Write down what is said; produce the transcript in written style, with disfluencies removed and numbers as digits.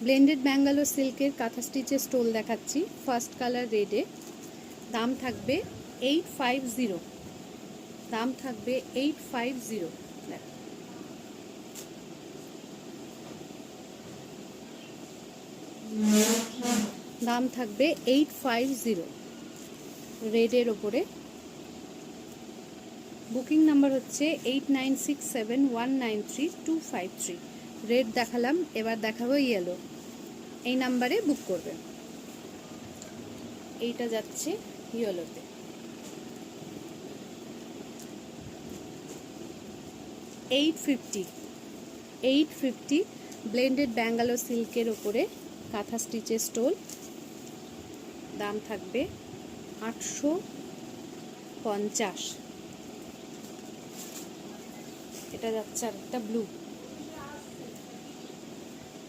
Blended Bangalore সিল্কের কাঁথা স্টিচের স্টোল দেখাচ্ছি। ফার্স্ট কালার রেডে, দাম থাকবে 850। দাম থাকবে 850। দাম থাকবে 850 রেডের ওপরে। বুকিং নাম্বার হচ্ছে 8967193253। রেড দেখালাম, এবার দেখাবো ইয়েলো। এই নাম্বারে বুক করবেন। এইটা যাচ্ছে ইয়েলোতে। 850 ব্লেন্ডেড ব্যাঙ্গালোর সিল্কের ওপরে কাঁথা স্টিচের স্টোল। দাম থাকবে 850। এটা যাচ্ছে আরেকটা ব্লু।